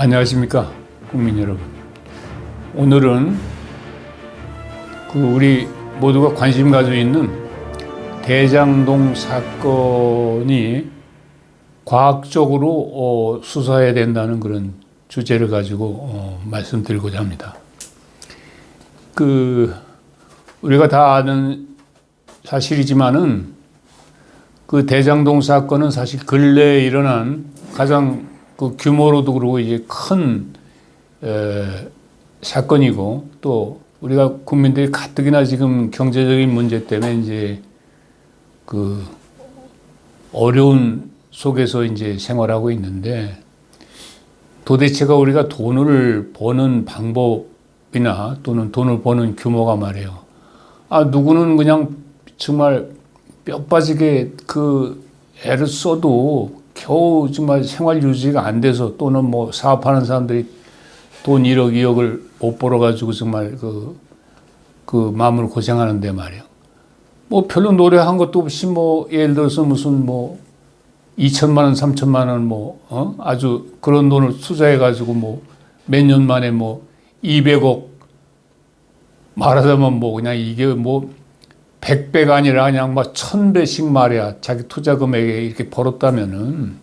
안녕하십니까 국민 여러분. 오늘은 우리 모두가 관심 가지고 있는 대장동 사건이 과학적으로 수사해야 된다는 그런 주제를 가지고 말씀드리고자 합니다. 우리가 다 아는 사실이지만은 그 대장동 사건은 사실 근래에 일어난 가장 규모로도 그러고 이제 큰 사건이고, 또 우리가 국민들이 가뜩이나 지금 경제적인 문제 때문에 이제 어려운 속에서 이제 생활하고 있는데, 도대체가 우리가 돈을 버는 방법이나 또는 돈을 버는 규모가 말이에요. 누구는 그냥 정말 뼈 빠지게 애를 써도 겨우 정말 생활 유지가 안 돼서, 또는 뭐 사업하는 사람들이 돈 1억, 2억을 못 벌어가지고 정말 마음으로 고생하는데 말이에요. 뭐 별로 노력한 것도 없이 예를 들어서 무슨 2천만 원, 3천만 원 아주 그런 돈을 투자해가지고 몇 년 만에 200억, 말하자면 그냥 이게 100배가 아니라 그냥 1000배씩 말이야. 자기 투자 금액에 이렇게 벌었다면은,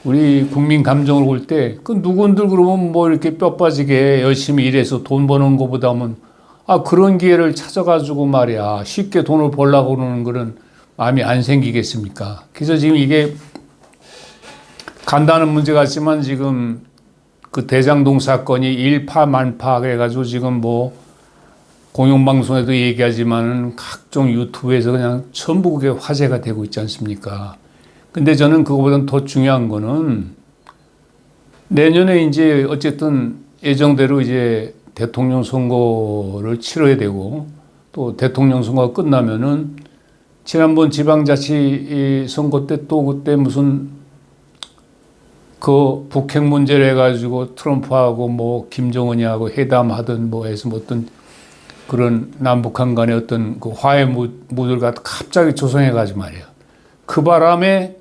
우리 국민 감정을 볼 때, 누군들 그러면 이렇게 뼈 빠지게 열심히 일해서 돈 버는 것보다는, 그런 기회를 찾아가지고 말이야. 쉽게 돈을 벌려고 그러는 그런 마음이 안 생기겠습니까? 그래서 지금 이게 간단한 문제 같지만, 지금 대장동 사건이 일파만파 해가지고 지금 공영방송에도 얘기하지만은 각종 유튜브에서 그냥 전부 그게 화제가 되고 있지 않습니까? 근데 저는 그거보다는 더 중요한 거는, 내년에 이제 어쨌든 예정대로 이제 대통령 선거를 치러야 되고, 또 대통령 선거가 끝나면은 지난번 지방자치 선거 때 또 그때 무슨 북핵 문제를 해가지고 트럼프하고 김정은이하고 회담하든 해서 어떤 그런 남북한 간의 어떤 화해 무드를 갖다 갑자기 조성해가지고 말이에요. 그 바람에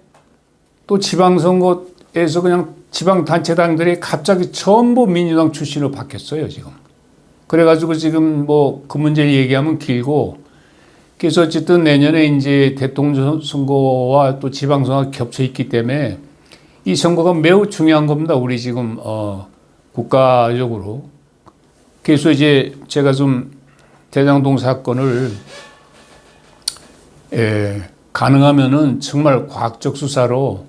또 지방선거에서 그냥 지방단체당들이 갑자기 전부 민주당 출신으로 바뀌었어요, 지금. 그래가지고 지금 그 문제를 얘기하면 길고, 그래서 어쨌든 내년에 이제 대통령 선거와 또 지방선거가 겹쳐 있기 때문에 이 선거가 매우 중요한 겁니다, 우리 지금, 국가적으로. 그래서 이제 제가 좀 대장동 사건을 가능하면은 정말 과학적 수사로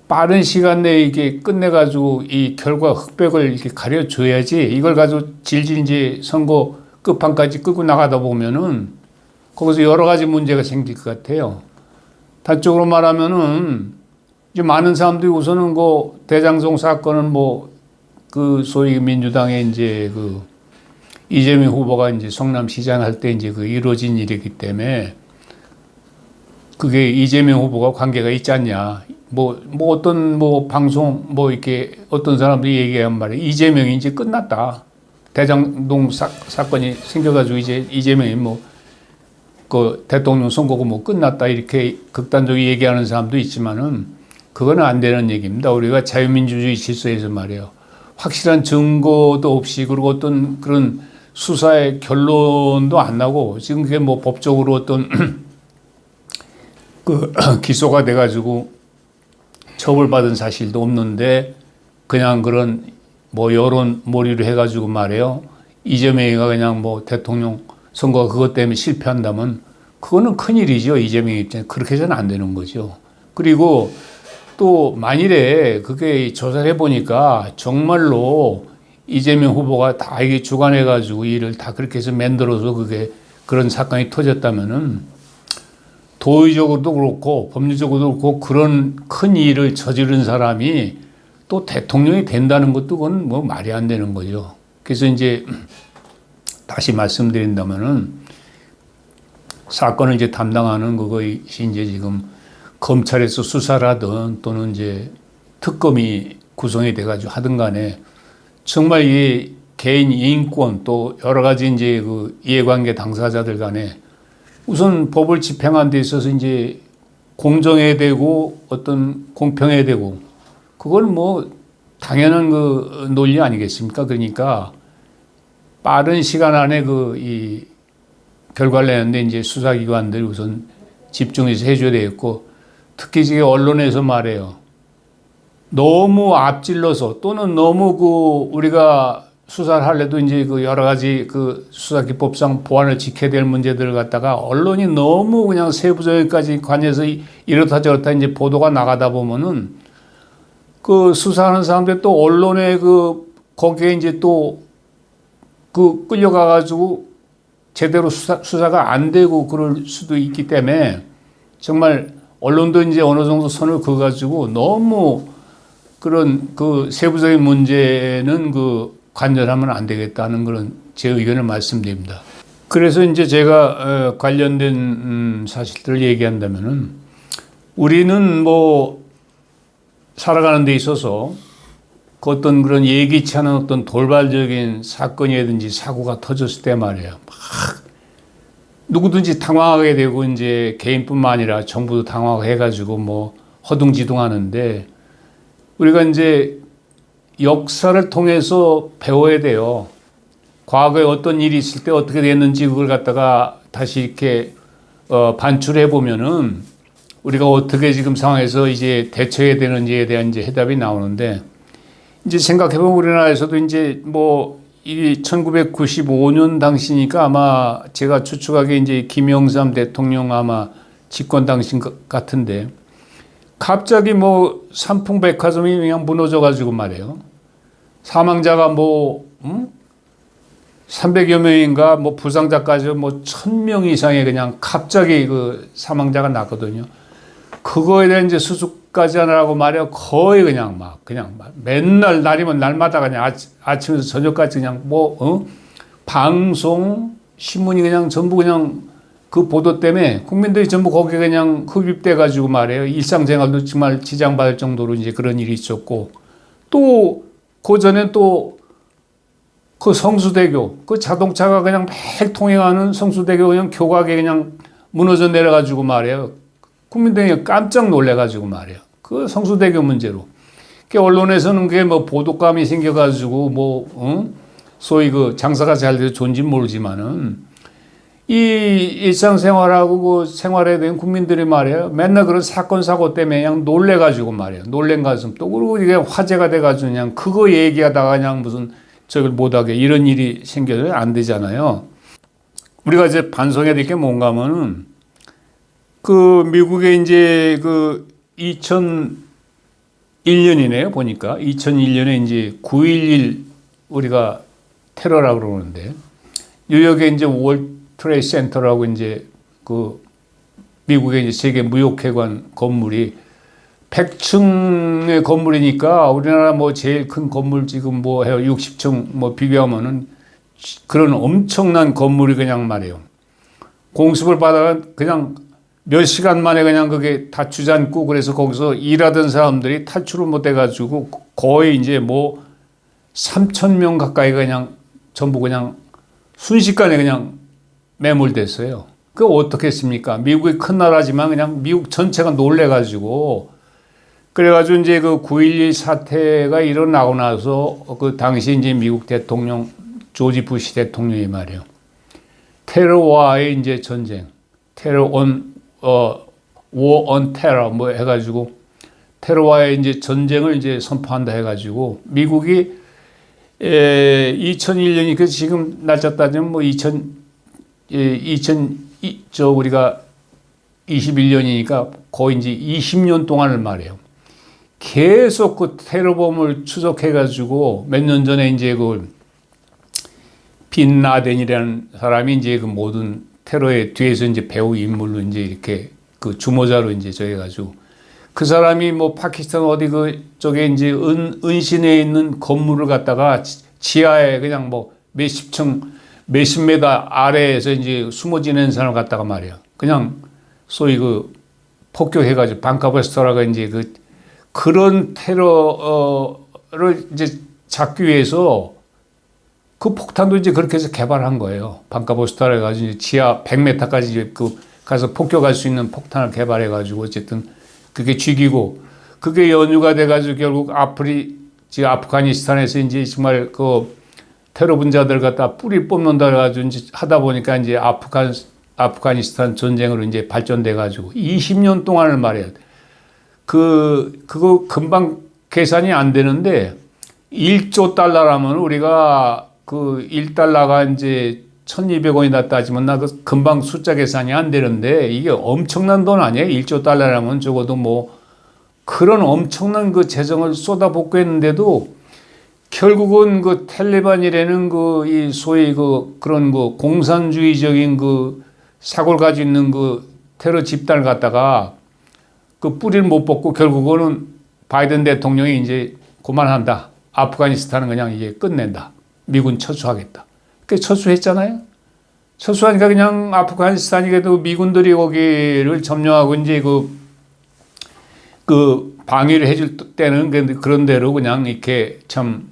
빠른 시간 내에 이게 끝내가지고 이 결과 흑백을 이렇게 가려줘야지, 이걸 가지고 질질 이제 선거 끝판까지 끌고 나가다 보면은 거기서 여러 가지 문제가 생길 것 같아요. 단적으로 말하면은 이제 많은 사람들이 우선은 대장동 사건은 소위 민주당의 이제 이재명 후보가 이제 성남시장 할 때 이제 이루어진 일이기 때문에 그게 이재명 후보가 관계가 있지 않냐. 어떤 방송 이렇게 어떤 사람들이 얘기한 말이, 이재명이 이제 끝났다. 대장동 사건이 생겨가지고 이제 이재명이 대통령 선거가 끝났다. 이렇게 극단적으로 얘기하는 사람도 있지만은 그거는 안 되는 얘기입니다. 우리가 자유민주주의 질서에서 말이에요. 확실한 증거도 없이, 그리고 어떤 그런 수사의 결론도 안 나고, 지금 그게 법적으로 어떤 기소가 돼가지고 처벌받은 사실도 없는데, 그냥 그런 여론 몰이를 해가지고 말이에요. 이재명이가 그냥 대통령 선거가 그것 때문에 실패한다면 그거는 큰일이죠. 이재명 입장에. 그렇게 해서는 안 되는 거죠. 그리고 또 만일에 그게 조사를 해보니까 정말로 이재명 후보가 다 이게 주관해가지고 일을 다 그렇게 해서 만들어서 그런 사건이 터졌다면은, 도의적으로도 그렇고 법률적으로도 그렇고 그런 큰 일을 저지른 사람이 또 대통령이 된다는 것도 그건 말이 안 되는 거죠. 그래서 이제 다시 말씀드린다면은, 사건을 이제 담당하는 그것이 이제 지금 검찰에서 수사를 하든 또는 이제 특검이 구성이 돼가지고 하든 간에, 정말 이 개인 인권 또 여러 가지 이제 이해관계 당사자들 간에 우선 법을 집행하는 데 있어서 이제 공정해야 되고 어떤 공평해야 되고, 그걸 당연한 그 논리 아니겠습니까? 그러니까 빠른 시간 안에 이 결과를 내는데 이제 수사기관들이 우선 집중해서 해줘야 되겠고, 특히 지금 언론에서 말해요. 너무 앞질러서 또는 너무 우리가 수사를 하려도 이제 여러 가지 수사기법상 보안을 지켜야 될 문제들을 갖다가 언론이 너무 그냥 세부적까지 관여해서 이렇다 저렇다 이제 보도가 나가다 보면은 수사하는 사람들 또 언론에 거기에 이제 또 끌려가가지고 제대로 수사가 안 되고 그럴 수도 있기 때문에 정말 언론도 이제 어느 정도 선을 그어가지고 너무 그런 세부적인 문제는 관여하면 안 되겠다는 그런 제 의견을 말씀드립니다. 그래서 이제 제가 관련된 사실들을 얘기한다면은 우리는 뭐 살아가는 데 있어서 어떤 그런 예기치 않은 어떤 돌발적인 사건이라든지 사고가 터졌을 때 말이에요. 막 누구든지 당황하게 되고 이제 개인뿐만 아니라 정부도 당황해가지고 뭐 허둥지둥하는데 우리가 이제 역사를 통해서 배워야 돼요. 과거에 어떤 일이 있을 때 어떻게 됐는지 그걸 갖다가 다시 이렇게 반출해 보면은 우리가 어떻게 지금 상황에서 이제 대처해야 되는지에 대한 이제 해답이 나오는데 이제 생각해보면 우리나라에서도 이제 이 1995년 당시니까 아마 제가 추측하기에 이제 김영삼 대통령 아마 집권 당시인 것 같은데 갑자기 삼풍백화점이 그냥 무너져가지고 말이에요. 사망자가 300여 명인가 부상자까지 1000명 이상의 그냥 갑자기 사망자가 났거든요. 그거에 대한 이제 수습까지 하느라고 말이야 거의 그냥 맨날 날이면 날마다 그냥 아침에서 저녁까지 그냥 방송 신문이 그냥 전부 그냥 그 보도 때문에 국민들이 전부 거기에 그냥 흡입돼 가지고 말이에요. 일상생활도 정말 지장받을 정도로 이제 그런 일이 있었고 또 그 전에 또 성수대교 자동차가 그냥 매일 통행하는 성수대교 그냥 교각에 그냥 무너져 내려가지고 말이에요. 국민들이 깜짝 놀래가지고 말이에요. 성수대교 문제로. 언론에서는 그게 보도감이 생겨가지고 소위 장사가 잘 돼서 좋은지는 모르지만은 이 일상생활하고 생활에 대한 국민들이 말이에요. 맨날 그런 사건, 사고 때문에 그냥 놀래가지고 말이에요. 놀란 가슴 또 그리고 이게 화제가 돼가지고 그냥 그거 얘기하다가 그냥 무슨 저걸 못하게 이런 일이 생겨서 안 되잖아요. 우리가 이제 반성해야 될 게 뭔가 하면은 미국에 이제 2001년이네요. 보니까 2001년에 이제 9.11 우리가 테러라고 그러는데 뉴욕에 이제 월드 트레이드 센터라고 이제 미국의 이제 세계 무역회관 건물이 100층의 건물이니까 우리나라 제일 큰 건물 지금 해요 60층 비교하면은 그런 엄청난 건물이 그냥 말이에요. 공습을 받아가 그냥 몇 시간 만에 그냥 그게 다 주저앉고 그래서 거기서 일하던 사람들이 탈출을 못 해가지고 거의 이제 3,000명 가까이 그냥 전부 그냥 순식간에 그냥 매몰됐어요. 그거 어떻게 했습니까? 미국이 큰 나라지만 그냥 미국 전체가 놀래가지고 그래가지고 이제 9.11 사태가 일어나고 나서 당시 이제 미국 대통령 조지 부시 대통령이 말이에요. 테러와의 이제 전쟁, war on terror 해가지고 테러와의 이제 전쟁을 이제 선포한다 해가지고 미국이 2001년이 그 지금 날짜 따지면 우리가 21년이니까 거의 이제 20년 동안을 말해요. 계속 테러범을 추적해가지고 몇 년 전에 이제 빈 라덴이라는 사람이 이제 모든 테러의 뒤에서 이제 배우 인물로 이제 이렇게 주모자로 이제 저해가지고 그 사람이 파키스탄 어디 쪽에 이제 은신에 있는 건물을 갖다가 지하에 그냥 몇십 층, 몇십 메다 아래에서 이제 숨어 지내는 사람을 갖다가 말이야. 그냥 소위 폭격해가지고 방카버스터라가 이제 그런 테러를 이제 잡기 위해서 폭탄도 이제 그렇게 해서 개발한 거예요. 방카버스터라 해가지고 지하 100m까지 이제 가서 폭격할 수 있는 폭탄을 개발해가지고 어쨌든 그게 죽이고 그게 연유가 돼가지고 결국 지금 아프가니스탄에서 이제 정말 그 테러 분자들 갖다 뿌리 뽑는다 해가지고 이제 하다 보니까 이제 아프가니스탄 전쟁으로 이제 발전돼 가지고 20년 동안을 말이야. 그거 금방 계산이 안 되는데 1조 달러라면 우리가 그 1달러가 이제 1,200원이다 따지면 나도 금방 숫자 계산이 안 되는데 이게 엄청난 돈 아니에요? 1조 달러라면 적어도 뭐 그런 엄청난 그 재정을 쏟아붓고 했는데도 결국은 그 탈레반이라는 그 이 소위 그런 그 공산주의적인 그 사고를 가지고 있는 그 테러 집단을 갖다가 그 뿌리를 못 뽑고 결국은 바이든 대통령이 이제 그만한다. 아프가니스탄은 그냥 이제 끝낸다. 미군 철수하겠다. 그 철수했잖아요. 철수하니까 그냥 아프가니스탄이 그래도 미군들이 거기를 점령하고 이제 그 방위를 해줄 때는 그런 대로 그냥 이렇게 참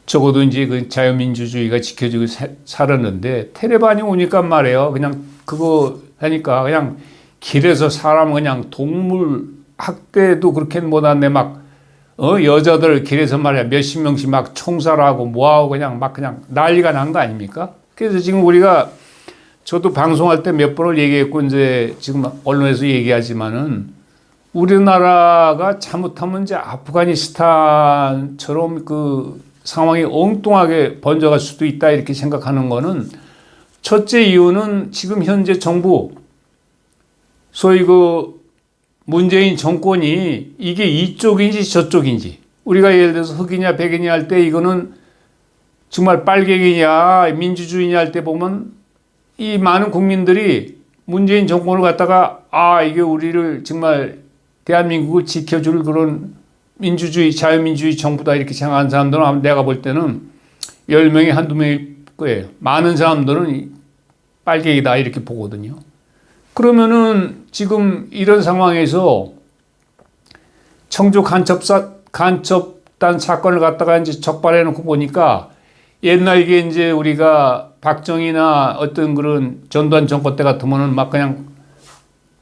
적어도 이제 그 자유민주주의가 지켜지고 살았는데 테레반이 오니까 말이에요. 그냥 그거 하니까 그냥 길에서 사람 그냥 동물 학대도 그렇게 못한데 막 여자들 길에서 말이야 몇십 명씩 막 총살하고 뭐하고 그냥 막 그냥 난리가 난 거 아닙니까? 그래서 지금 우리가 저도 방송할 때 몇 번을 얘기했고 이제 지금 언론에서 얘기하지만은 우리나라가 잘못하면 이제 아프가니스탄처럼 그 상황이 엉뚱하게 번져갈 수도 있다 이렇게 생각하는 거는 첫째 이유는 지금 현재 정부 소위 그 문재인 정권이 이게 이쪽인지 저쪽인지 우리가 예를 들어서 흑이냐 백이냐 할 때 이거는 정말 빨갱이냐 민주주의냐 할 때 보면 이 많은 국민들이 문재인 정권을 갖다가 이게 우리를 정말 대한민국을 지켜줄 그런 민주주의 자유민주주의 정부다 이렇게 생각하는 사람들은 내가 볼 때는 10명에 한두 명일 거예요. 많은 사람들은 빨갱이다 이렇게 보거든요. 그러면은 지금 이런 상황에서 청주 간첩단 사건을 갖다가 이제 적발해 놓고 보니까 옛날 이게 이제 우리가 박정희나 어떤 그런 전두환 정권 때 같으면은 막 그냥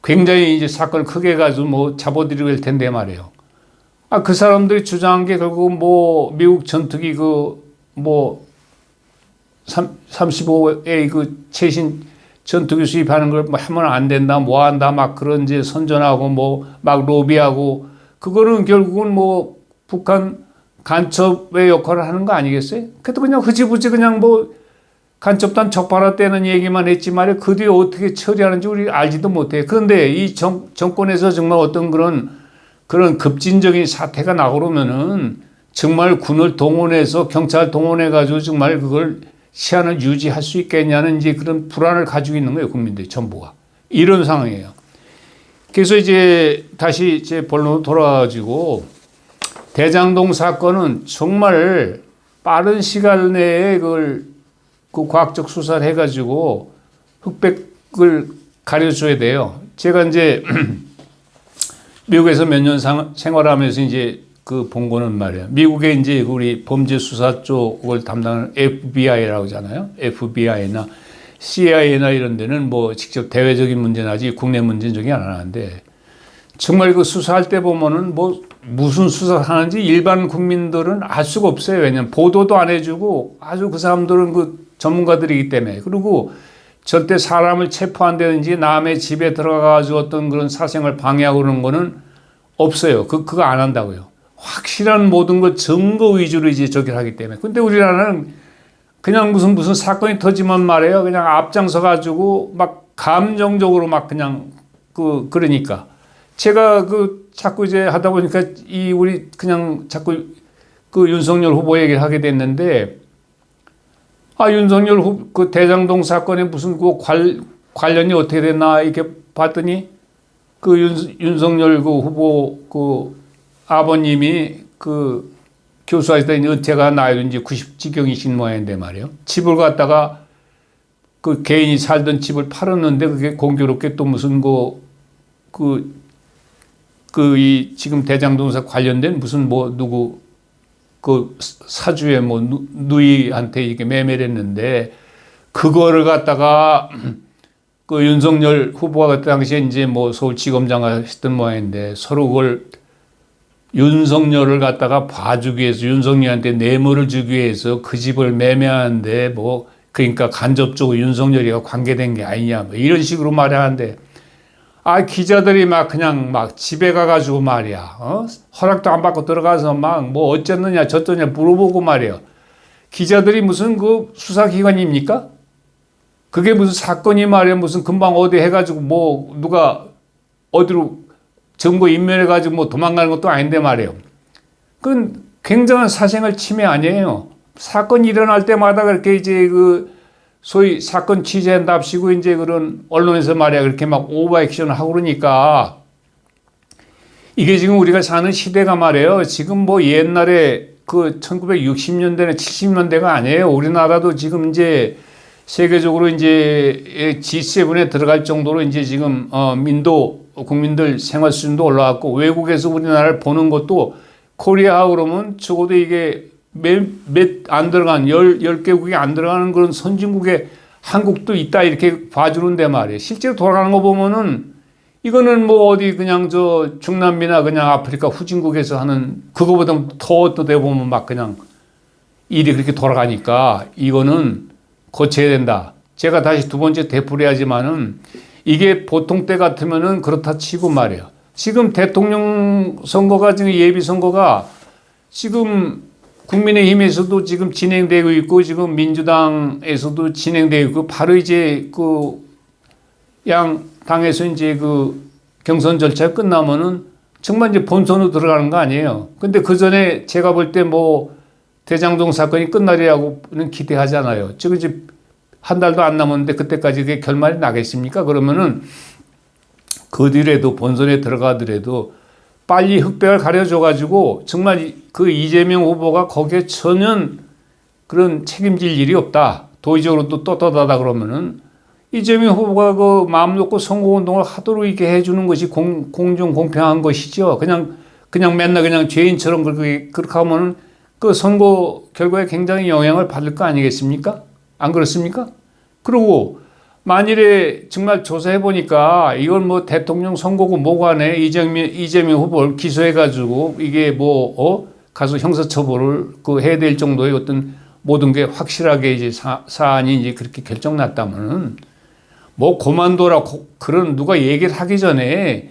굉장히 이제 사건을 크게 해가지고 뭐 잡아들이고 할 텐데 말이에요. 그 사람들이 주장한 게 결국 뭐 미국 전투기 뭐 35의 그 최신 전투기 수입하는 걸 뭐 하면 안 된다, 뭐 한다, 막 그런 이제 선전하고 뭐 막 로비하고 그거는 결국은 뭐 북한 간첩의 역할을 하는 거 아니겠어요? 그래도 그냥 흐지부지 그냥 뭐 간첩단 적발했다는 얘기만 했지 말이야. 그 뒤에 어떻게 처리하는지 우리 알지도 못해. 그런데 이 정권에서 정말 어떤 그런 급진적인 사태가 나오면은 정말 군을 동원해서 경찰 동원해가지고 정말 그걸 시한을 유지할 수 있겠냐는 이제 그런 불안을 가지고 있는 거예요. 국민들이 전부가. 이런 상황이에요. 그래서 이제 다시 이제 본론으로 돌아가지고 대장동 사건은 정말 빠른 시간 내에 그 과학적 수사를 해가지고 흑백을 가려줘야 돼요. 제가 이제 미국에서 몇 년 생활하면서 이제 본 거는 말이에요. 미국에 이제 우리 범죄 수사 쪽을 담당하는 FBI라고 하잖아요. FBI나 CIA나 이런 데는 뭐 직접 대외적인 문제는 아직 국내 문제는 저기 안 하는데 정말 그 수사할 때 보면은 뭐 무슨 수사를 하는지 일반 국민들은 알 수가 없어요. 왜냐면 보도도 안 해주고 아주 그 사람들은 그 전문가들이기 때문에. 그리고 절대 사람을 체포한다든지 남의 집에 들어가가지고 어떤 그런 사생활 방해하고 그러는 거는 없어요. 그거 안 한다고요. 확실한 모든 것 증거 위주로 이제 저기를 하기 때문에. 근데 우리나라는 그냥 무슨 사건이 터지면 말이에요. 그냥 앞장서 가지고 막 감정적으로 막 그냥 그러니까. 제가 자꾸 이제 하다 보니까 우리 그냥 자꾸 윤석열 후보 얘기를 하게 됐는데 윤석열 그 대장동 사건에 무슨 관련이 어떻게 됐나 이렇게 봤더니 윤석열 후보 아버님이 교수하시던 은퇴가 나이도 이제 90지경이신 모양인데 말이에요. 집을 갖다가 개인이 살던 집을 팔았는데 그게 공교롭게 또 무슨 이 지금 대장동사 관련된 무슨 뭐 누구 사주에 뭐 누이한테 이렇게 매매를 했는데 그거를 갖다가 윤석열 후보가 그때 당시에 이제 뭐 서울지검장 하셨던 모양인데 서로 그걸 윤석열을 갖다가 봐주기 위해서 윤석열한테 뇌물을 주기 위해서 그 집을 매매하는데 뭐 그러니까 간접적으로 윤석열이가 관계된 게 아니냐 뭐 이런 식으로 말하는데 기자들이 막 그냥 막 집에 가가지고 말이야 허락도 안 받고 들어가서 막 뭐 어쨌느냐 저쩌냐 물어보고 말이야 기자들이 무슨 그 수사기관입니까? 그게 무슨 사건이 말이야 무슨 금방 어디 해가지고 뭐 누가 어디로 증거 인멸해가지고 뭐 도망가는 것도 아닌데 말이에요. 그건 굉장한 사생활 침해 아니에요. 사건이 일어날 때마다 그렇게 이제 그 소위 사건 취재한답시고 이제 그런 언론에서 말이야 그렇게 막 오버액션을 하고 그러니까 이게 지금 우리가 사는 시대가 말이에요. 지금 뭐 옛날에 그 1960년대나 70년대가 아니에요. 우리나라도 지금 이제 세계적으로 이제 G7에 들어갈 정도로 이제 지금 민도 국민들 생활 수준도 올라왔고 외국에서 우리나라를 보는 것도 코리아 그러면 적어도 이게 몇 안 들어간 10개국이 안 들어가는 그런 선진국에 한국도 있다 이렇게 봐주는데 말이에요. 실제로 돌아가는 거 보면은 이거는 뭐 어디 그냥 저 중남미나 그냥 아프리카 후진국에서 하는 그거보다 더 보면 막 그냥 일이 그렇게 돌아가니까 이거는 고쳐야 된다. 제가 다시 두 번째 되풀이하지만은 이게 보통 때 같으면은 그렇다 치고 말이에요. 지금 대통령 선거가 지금 예비 선거가 지금 국민의힘에서도 지금 진행되고 있고 지금 민주당에서도 진행되고 있고 바로 이제 그 양 당에서 이제 그 경선 절차 끝나면은 정말 이제 본선으로 들어가는 거 아니에요. 근데 그 전에 제가 볼 때 뭐 대장동 사건이 끝나리라고는 기대하잖아요. 지금 이제 한 달도 안 남았는데 그때까지 그게 결말이 나겠습니까? 그러면은 그 뒤에도 본선에 들어가더라도 빨리 흑백을 가려줘가지고 정말 그 이재명 후보가 거기에 전혀 그런 책임질 일이 없다. 도의적으로 또 떳떳하다 그러면은 이재명 후보가 그 마음 놓고 선거운동을 하도록 이렇게 해주는 것이 공정 공평한 것이죠. 그냥 맨날 그냥 죄인처럼 그렇게 하면은 그 선거 결과에 굉장히 영향을 받을 거 아니겠습니까? 안 그렇습니까? 그리고 만일에 정말 조사해 보니까 이건 뭐 대통령 선거고 뭐간에 이재명 후보를 기소해가지고 이게 가서 형사처벌을 해야 될 정도의 어떤 모든 게 확실하게 이제 사안이 이제 그렇게 결정났다면은 뭐 고만둬라 그런 누가 얘기를 하기 전에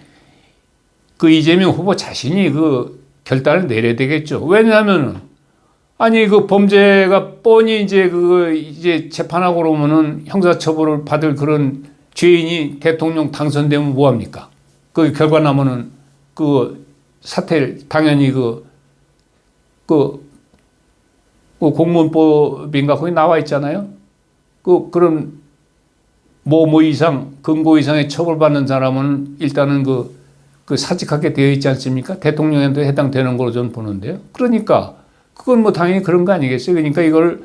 그 이재명 후보 자신이 그 결단을 내려야 되겠죠. 왜냐하면은 그 범죄가 뻔히 이제 재판하고 그러면은 형사처벌을 받을 그런 죄인이 대통령 당선되면 뭐합니까? 그 결과 나면은 그 사퇴를 당연히 그 공무원법인가 거기 나와 있잖아요. 그런 뭐 이상 근거 이상의 처벌받는 사람은 일단은 그 사직하게 되어 있지 않습니까? 대통령한테 해당되는 걸로 저는 보는데요. 그러니까 그건 뭐 당연히 그런 거 아니겠어요? 그러니까 이걸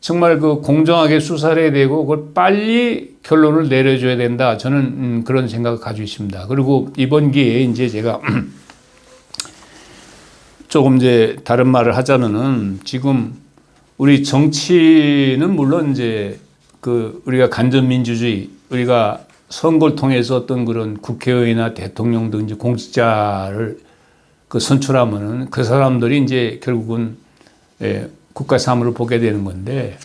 정말 그 공정하게 수사를 해야 되고 그걸 빨리 결론을 내려줘야 된다. 저는 그런 생각을 가지고 있습니다. 그리고 이번 기회에 이제 제가 조금 이제 다른 말을 하자면은 지금 우리 정치는 물론 이제 그 우리가 간접민주주의 우리가 선거를 통해서 어떤 그런 국회의원이나 대통령 등 이제 공직자를 그 선출하면은 그 사람들이 이제 결국은 국가 사무를 보게 되는 건데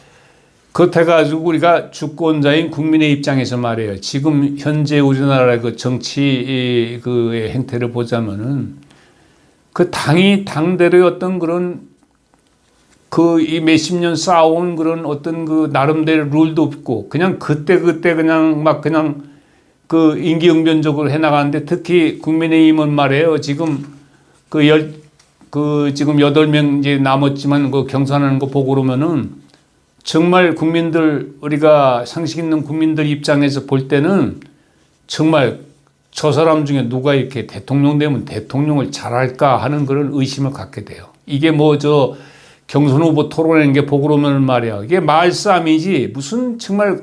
그렇다 가지고 우리가 주권자인 국민의 입장에서 말이에요. 지금 현재 우리나라의 그 정치 그 행태를 보자면은 그 당대로의 어떤 그런 그 이 몇십 년 쌓아온 그런 어떤 그 나름대로 룰도 없고 그냥 그때 그냥 막 그냥 그 임기응변적으로 해나가는데 특히 국민의힘은 말이에요. 지금 지금 8명 이제 남았지만 그 경선하는 거 보고 그러면은 정말 국민들 우리가 상식 있는 국민들 입장에서 볼 때는 정말 저 사람 중에 누가 이렇게 대통령 되면 대통령을 잘할까 하는 그런 의심을 갖게 돼요. 이게 뭐 경선 후보 토론하는 게 보고 그러면 말이야. 이게 말싸움이지 무슨 정말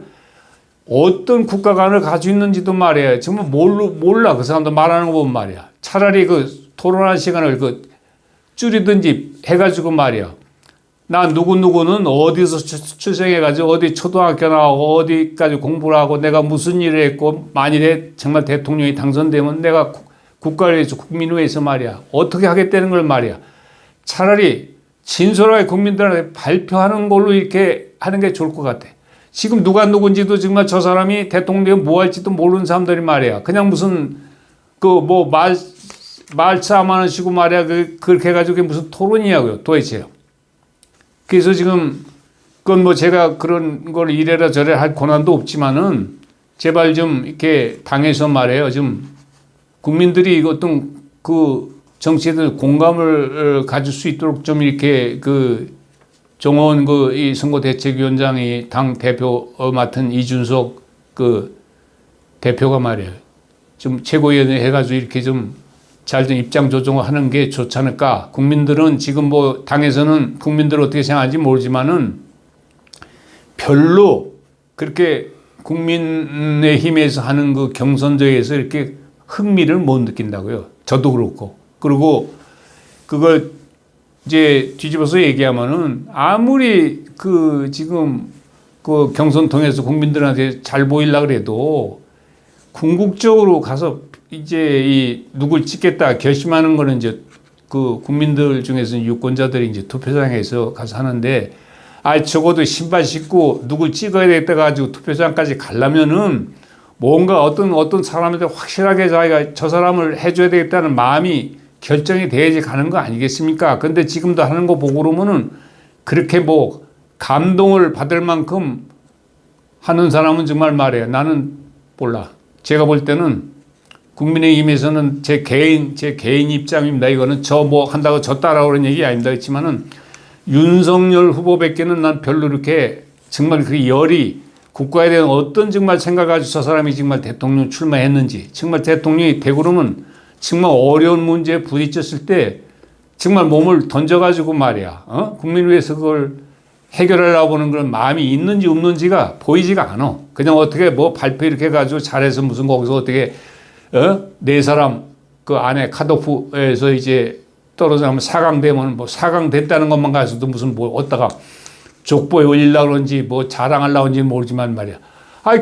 어떤 국가관을 가지고 있는지도 말이야. 정말 몰라. 그 사람도 말하는 거 보면 말이야. 차라리 그 토론할 시간을 줄이든지 해가지고 말이야. 나 누구는 어디서 출생해가지고 어디 초등학교 나오고 어디까지 공부를 하고 내가 무슨 일을 했고 만일에 정말 대통령이 당선되면 내가 국가를 위해서 국민을 위해서 말이야. 어떻게 하겠다는 걸 말이야. 차라리 진솔하게 국민들한테 발표하는 걸로 이렇게 하는 게 좋을 것 같아. 지금 누가 누군지도 정말 저 사람이 대통령이 뭐 할지도 모르는 사람들이 말이야. 그냥 무슨 말싸움 하는 식으로 말이야. 그렇게 해가지고 무슨 토론이냐고요. 도대체요. 그래서 지금 그건 뭐 제가 그런 걸 이래라 저래라 할 권한도 없지만은 제발 좀 이렇게 당에서 말해요. 좀 국민들이 어떤 그 정치에 대해서 공감을 가질 수 있도록 좀 이렇게 그 정원 이 선거대책위원장이 당 대표 맡은 이준석 그 대표가 말이에요. 좀 최고위원회 해가지고 이렇게 좀 잘 좀 입장 조정을 하는 게 좋지 않을까. 국민들은 지금 뭐 당에서는 국민들 어떻게 생각하는지 모르지만은 별로 그렇게 국민의힘에서 하는 그 경선제에서 이렇게 흥미를 못 느낀다고요. 저도 그렇고. 그리고 그걸 이제 뒤집어서 얘기하면은 아무리 그 지금 그 경선 통해서 국민들한테 잘 보이려고 그래도 궁극적으로 가서 이제 이 누굴 찍겠다 결심하는 거는 이제 그 국민들 중에서는 유권자들이 이제 투표장에서 가서 하는데 적어도 신발 신고 누굴 찍어야 되겠다 가지고 투표장까지 가려면은 뭔가 어떤 사람한테 확실하게 자기가 저 사람을 해줘야 되겠다는 마음이 결정이 돼야지 가는 거 아니겠습니까? 근데 지금도 하는 거 보고 그러면은 그렇게 뭐 감동을 받을 만큼 하는 사람은 정말 말이에요. 나는 몰라. 제가 볼 때는 국민의힘에서는 제 개인 입장입니다. 이거는 저 뭐 한다고 저 따라오는 얘기 아닙니다. 그렇지만은 윤석열 후보밖에는 난 별로 이렇게 정말 그 열이 국가에 대한 어떤 정말 생각을 가지고 저 사람이 정말 대통령 출마했는지 정말 대통령이 되고 그러면 정말 어려운 문제에 부딪혔을 때 정말 몸을 던져가지고 말이야. 국민을 위해서 그걸 해결하려고 보는 그런 마음이 있는지 없는지가 보이지가 않아. 그냥 어떻게 뭐 발표 이렇게 해가지고 잘해서 무슨 거기서 어떻게 네 사람 그 안에 카도프에서 이제 떨어지면 4강 되면 뭐 4강 됐다는 것만 가서도 무슨 뭐 어디다가 족보에 올리려고 그런지 뭐 자랑하려고 그런지 모르지만 말이야.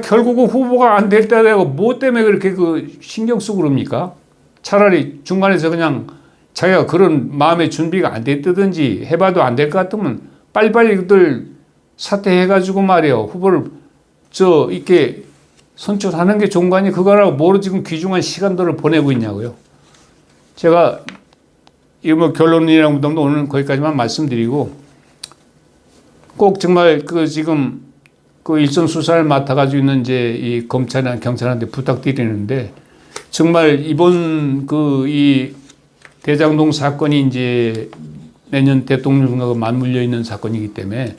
결국은 후보가 안 될 때 되고 뭐 때문에 그렇게 그 신경 쓰고 그럽니까? 차라리 중간에서 그냥 자기가 그런 마음의 준비가 안 됐든지 해봐도 안 될 것 같으면 빨리빨리 그들 사퇴해가지고 말이에요. 후보를 이렇게 선출하는 게 좋은 거 아니에요? 그거라고 뭐로 지금 귀중한 시간들을 보내고 있냐고요. 제가 이거 뭐 결론이랑 부담도 오늘 거기까지만 말씀드리고 꼭 정말 그 지금 그 일선 수사를 맡아가지고 있는 이제 이 검찰이나 경찰한테 부탁드리는데 정말 이번 이 대장동 사건이 이제 내년 대통령 선거가 맞물려 있는 사건이기 때문에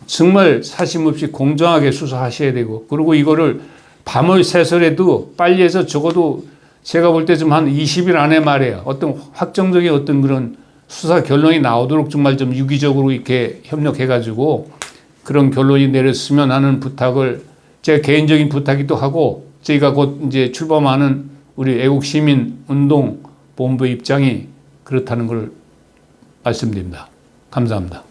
정말 사심 없이 공정하게 수사하셔야 되고 그리고 이거를 밤을 새서라도 빨리 해서 적어도 제가 볼 때 좀 한 20일 안에 말이에요. 어떤 확정적인 어떤 그런 수사 결론이 나오도록 정말 좀 유기적으로 이렇게 협력해가지고 그런 결론이 내렸으면 하는 부탁을 제가 개인적인 부탁이기도 하고 저희가 곧 이제 출범하는 우리 애국시민운동 본부 입장이 그렇다는 걸 말씀드립니다. 감사합니다.